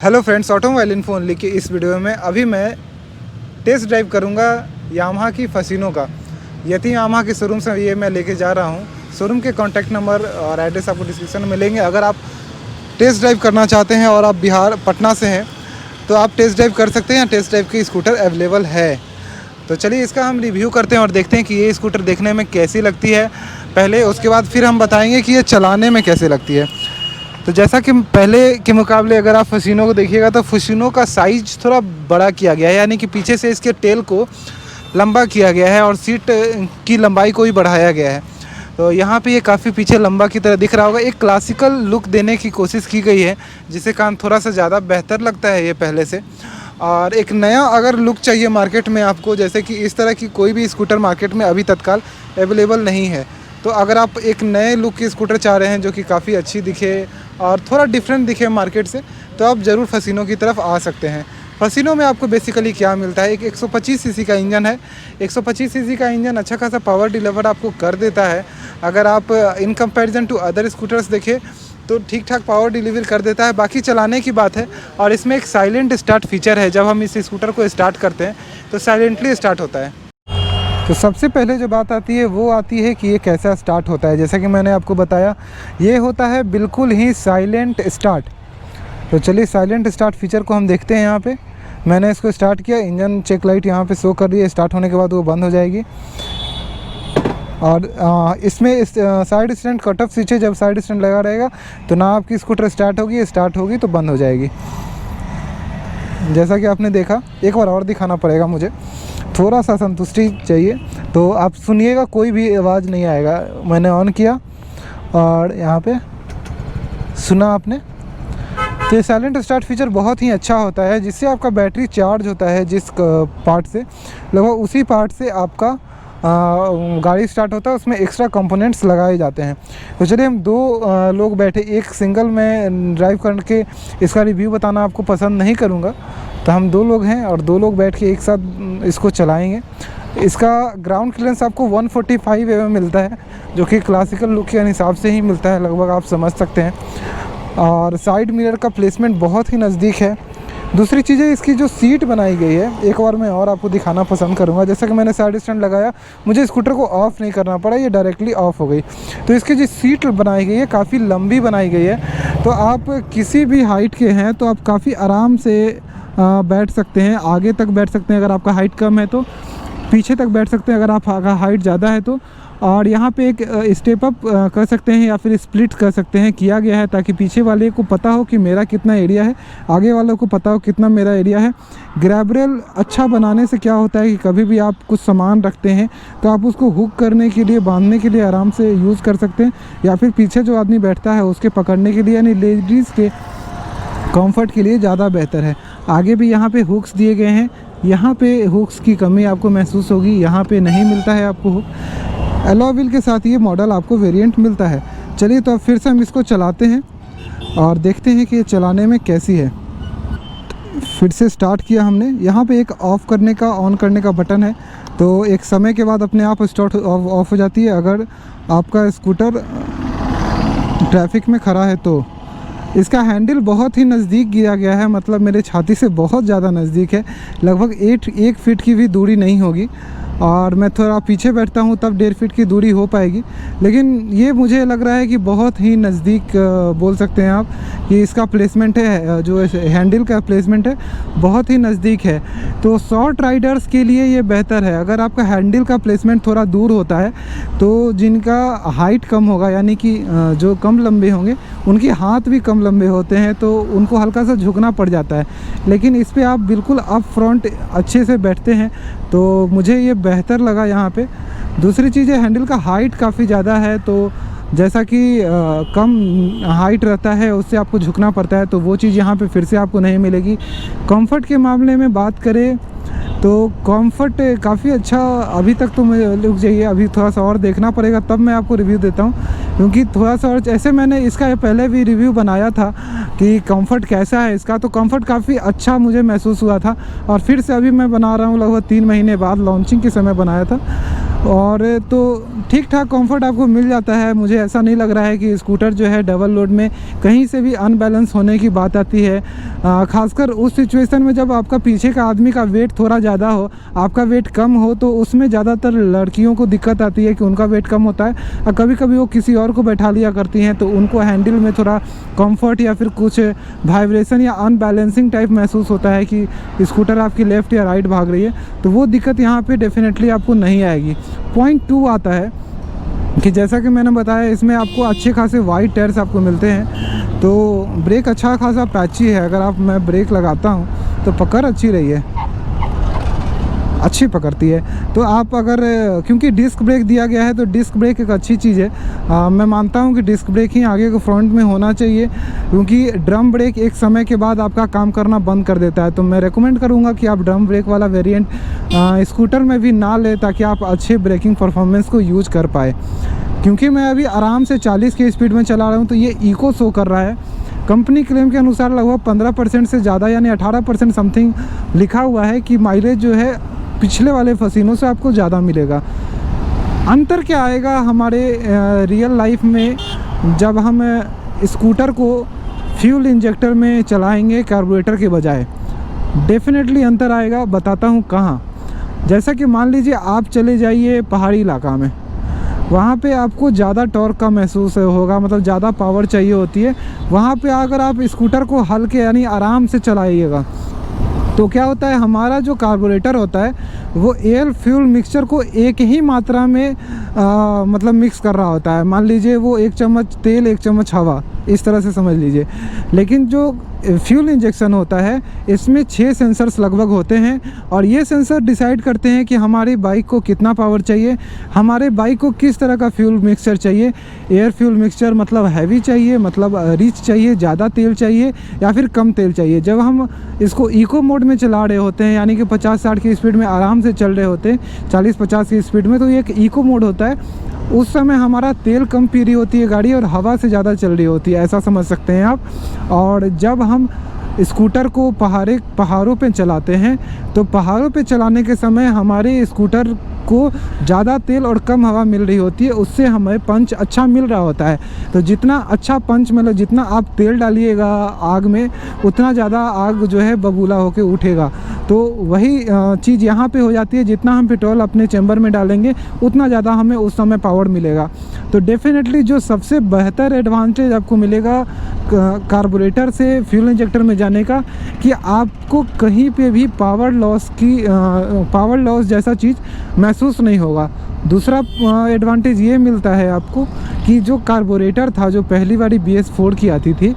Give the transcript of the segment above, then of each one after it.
Hello friends, automobile info only की इस video में अभी मैं टेस्ट ड्राइव करूंगा यामाहा की फसीनो का। यति यामाहा के शोरूम से ये मैं लेके जा रहा हूं। शोरूम के कॉन्टैक्ट नंबर और एड्रेस आपको डिस्क्रिप्शन में मिलेंगे। अगर आप टेस्ट ड्राइव करना चाहते हैं और आप बिहार पटना से हैं तो आप टेस्ट ड्राइव कर सकते हैं। टेस्ट ड्राइव की स्कूटर अवेलेबल है। तो चलिए इसका हम रिव्यू करते हैं और देखते हैं कि ये स्कूटर देखने में कैसी लगती है पहले, उसके बाद फिर हम बताएँगे कि ये चलाने में कैसे लगती है। तो जैसा कि पहले के मुकाबले अगर आप फसीनो को देखिएगा तो फसीनो का साइज़ थोड़ा बड़ा किया गया है, यानी कि पीछे से इसके टेल को लंबा किया गया है और सीट की लंबाई को भी बढ़ाया गया है। तो यहाँ पे ये काफ़ी पीछे लंबा की तरह दिख रहा होगा। एक क्लासिकल लुक देने की कोशिश की गई है जिससे काम थोड़ा सा ज़्यादा बेहतर लगता है ये पहले से। और एक नया अगर लुक चाहिए मार्केट में आपको, जैसे कि इस तरह की कोई भी स्कूटर मार्केट में अभी तत्काल अवेलेबल नहीं है, तो अगर आप एक नए लुक की स्कूटर चाह रहे हैं जो कि काफ़ी अच्छी दिखे और थोड़ा डिफरेंट दिखे मार्केट से, तो आप ज़रूर फसीनो की तरफ आ सकते हैं। फसीनो में आपको बेसिकली क्या मिलता है, एक 125 सीसी का इंजन है। 125 सीसी का इंजन अच्छा खासा पावर डिलीवर आपको कर देता है। अगर आप in comparison to other scooters देखें तो ठीक ठाक पावर डिलीवर कर देता है। बाकी चलाने की बात है। और इसमें एक साइलेंट स्टार्ट फीचर है। जब हम इस स्कूटर को स्टार्ट करते हैं तो साइलेंटली स्टार्ट होता है। तो सबसे पहले जो बात आती है वो आती है कि ये कैसा स्टार्ट होता है। जैसा कि मैंने आपको बताया, ये होता है बिल्कुल ही साइलेंट स्टार्ट। तो चलिए साइलेंट स्टार्ट फीचर को हम देखते हैं। यहाँ पे मैंने इसको स्टार्ट किया, इंजन चेक लाइट यहाँ पे शो कर रही है। स्टार्ट होने के बाद वो बंद हो जाएगी। और इसमें side stand cut off switch है। जब साइड स्टैंड लगा रहेगा तो ना आपकी स्कूटर स्टार्ट होगी तो बंद हो जाएगी। जैसा कि आपने देखा, एक बार और दिखाना पड़ेगा मुझे, थोड़ा सा संतुष्टि चाहिए। तो आप सुनिएगा, कोई भी आवाज़ नहीं आएगा। मैंने ऑन किया और यहाँ पे सुना आपने। तो ये साइलेंट स्टार्ट फीचर बहुत ही अच्छा होता है, जिससे आपका बैटरी चार्ज होता है जिस पार्ट से, लगभग उसी पार्ट से आपका गाड़ी स्टार्ट होता है। उसमें एक्स्ट्रा कंपोनेंट्स लगाए जाते हैं। तो चलिए हम दो लोग बैठे, एक सिंगल में ड्राइव करके इसका रिव्यू बताना आपको पसंद नहीं करूँगा, तो हम दो लोग हैं और दो लोग बैठ के एक साथ इसको चलाएंगे। इसका ग्राउंड क्लियरेंस आपको 145 mm मिलता है, जो कि क्लासिकल लुक के हिसाब से ही मिलता है, लगभग आप समझ सकते हैं। और साइड मिरर का प्लेसमेंट बहुत ही नज़दीक है। दूसरी चीज़ है इसकी जो सीट बनाई गई है, एक बार मैं और आपको दिखाना पसंद करूंगा। जैसा कि मैंने साइड स्टैंड लगाया, मुझे स्कूटर को ऑफ़ नहीं करना पड़ा, ये डायरेक्टली ऑफ़ हो गई। तो इसकी जो सीट बनाई गई है काफ़ी लंबी बनाई गई है। तो आप किसी भी हाइट के हैं तो आप काफ़ी आराम से बैठ सकते हैं। आगे तक बैठ सकते हैं अगर आपका हाइट कम है, तो पीछे तक बैठ सकते हैं अगर आपका हाइट ज़्यादा है तो। और यहाँ पे एक स्टेप अप कर सकते हैं या फिर स्प्लिट कर सकते हैं, किया गया है ताकि पीछे वाले को पता हो कि मेरा कितना एरिया है, आगे वालों को पता हो कितना मेरा एरिया है। ग्रैब रेल अच्छा बनाने से क्या होता है कि कभी भी आप कुछ सामान रखते हैं तो आप उसको हुक करने के लिए, बांधने के लिए आराम से यूज़ कर सकते हैं, या फिर पीछे जो आदमी बैठता है उसके पकड़ने के लिए, यानी लेडीज़ के कंफर्ट के लिए ज़्यादा बेहतर है। आगे भी यहाँ पे हुक्स दिए गए हैं। यहाँ पे हुक्स की कमी आपको महसूस होगी, यहाँ पे नहीं मिलता है आपको हुक। अलॉय व्हील के साथ ये मॉडल आपको वेरिएंट मिलता है। चलिए तो अब फिर से हम इसको चलाते हैं और देखते हैं कि ये चलाने में कैसी है। फिर से स्टार्ट किया हमने। यहाँ पे एक ऑफ़ करने का, ऑन करने का बटन है। तो एक समय के बाद अपने आप स्टार्ट ऑफ हो जाती है अगर आपका स्कूटर ट्रैफिक में खड़ा है तो। इसका हैंडल बहुत ही नज़दीक गिरा गया है, मतलब मेरे छाती से बहुत ज़्यादा नज़दीक है। लगभग 1 फीट की भी दूरी नहीं होगी, और मैं थोड़ा पीछे बैठता हूँ तब 1.5 फीट की दूरी हो पाएगी। लेकिन ये मुझे लग रहा है कि बहुत ही नज़दीक बोल सकते हैं आप कि इसका प्लेसमेंट है, जो हैंडल का प्लेसमेंट है बहुत ही नज़दीक है। तो शॉर्ट राइडर्स के लिए ये बेहतर है। अगर आपका हैंडल का प्लेसमेंट थोड़ा दूर होता है तो जिनका हाइट कम होगा, यानी कि जो कम लंबे होंगे, उनके हाथ भी कम लंबे होते हैं तो उनको हल्का सा झुकना पड़ जाता है। लेकिन इस पर आप बिल्कुल अप फ्रंट अच्छे से बैठते हैं, तो मुझे ये बेहतर लगा यहाँ पे। दूसरी चीज़ है, हैंडल का हाइट काफ़ी ज़्यादा है, तो जैसा कि कम हाइट रहता है उससे आपको झुकना पड़ता है, तो वो चीज़ यहाँ पे फिर से आपको नहीं मिलेगी। कंफर्ट के मामले में बात करें तो कंफर्ट काफ़ी अच्छा अभी तक तो मुझे लुक चाहिए। अभी थोड़ा सा और देखना पड़ेगा तब मैं आपको रिव्यू देता हूँ, क्योंकि थोड़ा सा और ऐसे मैंने इसका पहले भी रिव्यू बनाया था कि कंफर्ट कैसा है इसका, तो कंफर्ट काफ़ी अच्छा मुझे महसूस हुआ था। और फिर से अभी मैं बना रहा हूँ, लगभग 3 महीने बाद, लॉन्चिंग के समय बनाया था। और तो ठीक ठाक कंफर्ट आपको मिल जाता है। मुझे ऐसा नहीं लग रहा है कि स्कूटर जो है डबल लोड में कहीं से भी अनबैलेंस होने की बात आती है। खासकर उस सिचुएशन में जब आपका पीछे का आदमी का वेट थोड़ा ज़्यादा हो, आपका वेट कम हो, तो उसमें ज़्यादातर लड़कियों को दिक्कत आती है कि उनका वेट कम होता है और कभी कभी वो किसी और को बैठा लिया करती हैं, तो उनको हैंडल में थोड़ा कंफर्ट या फिर कुछ वाइब्रेशन या अनबैलेंसिंग टाइप महसूस होता है कि स्कूटर आपकी लेफ़्ट या राइट भाग रही है। तो वो दिक्कत यहाँ पे डेफिनेटली आपको नहीं आएगी। पॉइंट 2 आता है कि जैसा कि मैंने बताया, इसमें आपको अच्छे खासे वाइड टायर्स आपको मिलते हैं, तो ब्रेक अच्छा खासा पैची है। अगर मैं ब्रेक लगाता हूँ तो पकड़ अच्छी रही है, अच्छी पकड़ती है। तो आप अगर, क्योंकि डिस्क ब्रेक दिया गया है तो डिस्क ब्रेक एक अच्छी चीज़ है। मैं मानता हूँ कि डिस्क ब्रेक ही आगे के फ्रंट में होना चाहिए, क्योंकि ड्रम ब्रेक एक समय के बाद आपका काम करना बंद कर देता है। तो मैं रेकमेंड करूँगा कि आप ड्रम ब्रेक वाला वेरिएंट स्कूटर में भी ना लें, ताकि आप अच्छे ब्रेकिंग परफॉर्मेंस को यूज कर पाए। क्योंकि मैं अभी आराम से 40 की स्पीड में चला रहा हूँ, तो ये इको शो कर रहा है। कंपनी क्लेम के अनुसार लगभग 15% से ज़्यादा, यानी 18% समथिंग लिखा हुआ है कि माइलेज जो है पिछले वाले फसीनों से आपको ज़्यादा मिलेगा। अंतर क्या आएगा हमारे रियल लाइफ में जब हम स्कूटर को फ्यूल इंजेक्टर में चलाएंगे कार्बोरेटर के बजाय? डेफिनेटली अंतर आएगा, बताता हूँ कहाँ। जैसा कि मान लीजिए आप चले जाइए पहाड़ी इलाका में, वहाँ पे आपको ज़्यादा टॉर्क का महसूस होगा, मतलब ज़्यादा पावर चाहिए होती है। वहाँ पे अगर आप स्कूटर को हल्के यानी आराम से चलाइएगा, तो क्या होता है, हमारा जो कार्बोरेटर होता है वो एयर फ्यूल मिक्सचर को एक ही मात्रा में मतलब मिक्स कर रहा होता है। मान लीजिए वो 1 चम्मच तेल 1 चम्मच हवा, इस तरह से समझ लीजिए। लेकिन जो फ्यूल इंजेक्शन होता है, इसमें 6 सेंसर्स लगभग होते हैं, और ये सेंसर डिसाइड करते हैं कि हमारी बाइक को कितना पावर चाहिए, हमारे बाइक को किस तरह का फ्यूल मिक्सचर चाहिए। एयर फ्यूल मिक्सचर मतलब हैवी चाहिए, मतलब रिच चाहिए, ज़्यादा तेल चाहिए, या फिर कम तेल चाहिए। जब हम इसको इको मोड में चला रहे होते हैं, यानी कि 50-60 की स्पीड में आराम से चल रहे होते हैं, 40-50 की स्पीड में, तो ये एक इको मोड होता है। उस समय हमारा तेल कम पी रही होती है गाड़ी और हवा से ज़्यादा चल रही होती है, ऐसा समझ सकते हैं आप। और जब हम स्कूटर को पहाड़ों पे चलाते हैं, तो पहाड़ों पे चलाने के समय हमारे स्कूटर को ज़्यादा तेल और कम हवा मिल रही होती है, उससे हमें पंच अच्छा मिल रहा होता है। तो जितना अच्छा पंच मतलब जितना आप तेल डालिएगा आग में, उतना ज़्यादा आग जो है बबूला होकर उठेगा। तो वही चीज़ यहाँ पे हो जाती है, जितना हम पेट्रोल अपने चैम्बर में डालेंगे उतना ज़्यादा हमें उस समय पावर मिलेगा। तो डेफिनेटली जो सबसे बेहतर एडवांटेज आपको मिलेगा कार्बोरेटर से फ्यूल इंजेक्टर में जाने का, कि आपको कहीं पे भी पावर लॉस जैसा चीज़ महसूस नहीं होगा। दूसरा एडवांटेज ये मिलता है आपको कि जो कार्बोरेटर था, जो पहली वाली BS4 की आती थी,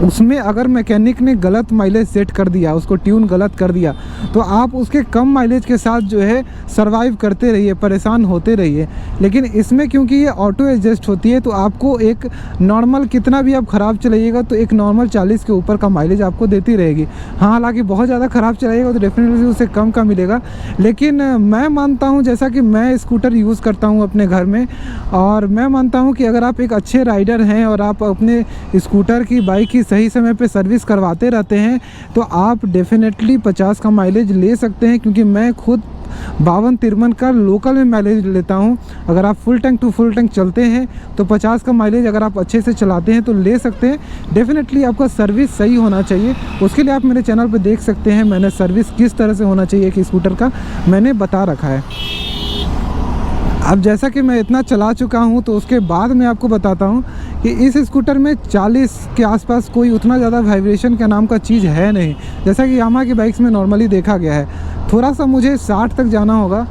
उसमें अगर मैकेनिक ने गलत माइलेज सेट कर दिया, उसको ट्यून गलत कर दिया, तो आप उसके कम माइलेज के साथ जो है सरवाइव करते रहिए, परेशान होते रहिए। लेकिन इसमें क्योंकि ये ऑटो एडजस्ट होती है, तो आपको एक नॉर्मल, कितना भी आप ख़राब चलाइएगा तो एक नॉर्मल 40 के ऊपर का माइलेज आपको देती रहेगी। हाँ, हालांकि बहुत ज़्यादा ख़राब चलाइएगा तो डेफिनेटली उससे कम का मिलेगा। लेकिन मैं मानता हूँ, जैसा कि मैं स्कूटर यूज़ करता हूँ अपने घर में, और मैं मानता हूँ कि अगर आप एक अच्छे राइडर हैं और आप अपने स्कूटर की, बाइक की सही समय पे सर्विस करवाते रहते हैं, तो आप डेफिनेटली 50 का माइलेज ले सकते हैं। क्योंकि मैं खुद 52-53 का लोकल में माइलेज लेता हूं। अगर आप full tank to full tank चलते हैं तो 50 का माइलेज अगर आप अच्छे से चलाते हैं तो ले सकते हैं। डेफिनेटली आपका सर्विस सही होना चाहिए। उसके लिए आप मेरे चैनल पर देख सकते हैं, मैंने सर्विस किस तरह से होना चाहिए कि स्कूटर का मैंने बता रखा है। अब जैसा कि मैं इतना चला चुका हूं, तो उसके बाद मैं आपको बताता हूं कि इस स्कूटर में 40 के आसपास कोई उतना ज़्यादा वाइब्रेशन का नाम का चीज़ है नहीं, जैसा कि यामाहा की बाइक्स में नॉर्मली देखा गया है। थोड़ा सा मुझे 60 तक जाना होगा,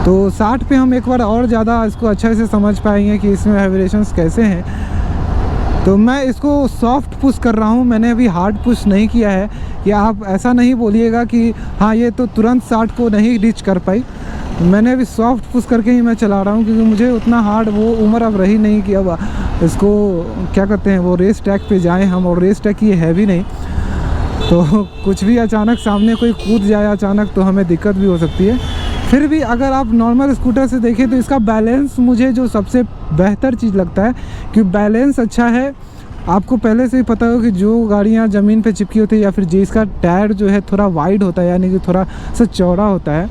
तो 60 पे हम एक बार और ज़्यादा इसको अच्छे से समझ पाएंगे कि इसमें वाइब्रेशंस कैसे हैं। तो मैं इसको सॉफ्ट पुश कर रहा हूँ, मैंने अभी हार्ड पुश नहीं किया है। कि आप ऐसा नहीं बोलिएगा कि हाँ ये तो तुरंत 60 को नहीं रीच कर पाई। मैंने अभी सॉफ्ट पुश करके ही मैं चला रहा हूँ, क्योंकि मुझे उतना हार्ड वो उम्र अब रही नहीं कि अब इसको क्या कहते हैं, वो रेस ट्रैक पे जाएं हम, और रेस ट्रैक ये है भी नहीं, तो कुछ भी अचानक सामने कोई कूद जाए अचानक तो हमें दिक्कत भी हो सकती है। फिर भी अगर आप नॉर्मल स्कूटर से देखें तो इसका बैलेंस मुझे जो सबसे बेहतर चीज़ लगता है कि बैलेंस अच्छा है। आपको पहले से ही पता हो कि जो गाड़ियाँ ज़मीन पे चिपकी होती है या फिर जिसका टायर जो है थोड़ा वाइड होता है यानी कि थोड़ा सा चौड़ा होता है,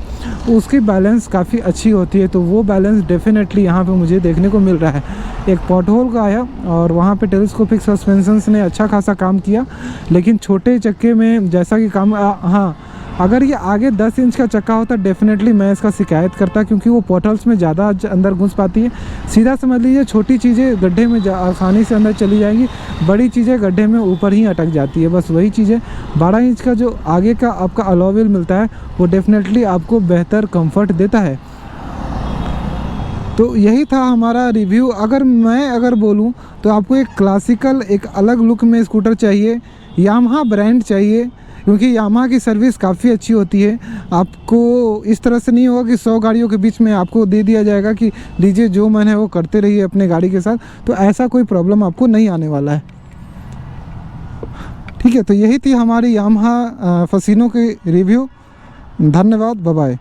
उसकी बैलेंस काफ़ी अच्छी होती है। तो वो बैलेंस डेफिनेटली यहाँ पे मुझे देखने को मिल रहा है। एक पॉटहोल का आया और वहाँ पे टेलीस्कोपिक सस्पेंशंस ने अच्छा खासा काम किया, लेकिन छोटे चक्के में जैसा कि काम हाँ, अगर ये आगे 10 इंच का चक्का होता डेफिनेटली मैं इसका शिकायत करता, क्योंकि वो पोर्टल्स में ज़्यादा अंदर घुस पाती है। सीधा समझ लीजिए छोटी चीज़ें गड्ढे में आसानी से अंदर चली जाएंगी, बड़ी चीज़ें गड्ढे में ऊपर ही अटक जाती है, बस वही चीज़ें। 12 इंच का जो आगे का आपका अलॉय व्हील मिलता है वो डेफिनेटली आपको बेहतर कंफर्ट देता है। तो यही था हमारा रिव्यू। अगर बोलूँ तो आपको एक क्लासिकल एक अलग लुक में स्कूटर चाहिए, यामाहा ब्रांड चाहिए, क्योंकि यामाहा की सर्विस काफ़ी अच्छी होती है। आपको इस तरह से नहीं होगा कि 100 गाड़ियों के बीच में आपको दे दिया जाएगा कि लीजिए जो मन है वो करते रहिए अपने गाड़ी के साथ, तो ऐसा कोई प्रॉब्लम आपको नहीं आने वाला है। ठीक है, तो यही थी हमारी यामाहा फसीनो की रिव्यू। धन्यवाद, बाय बाय।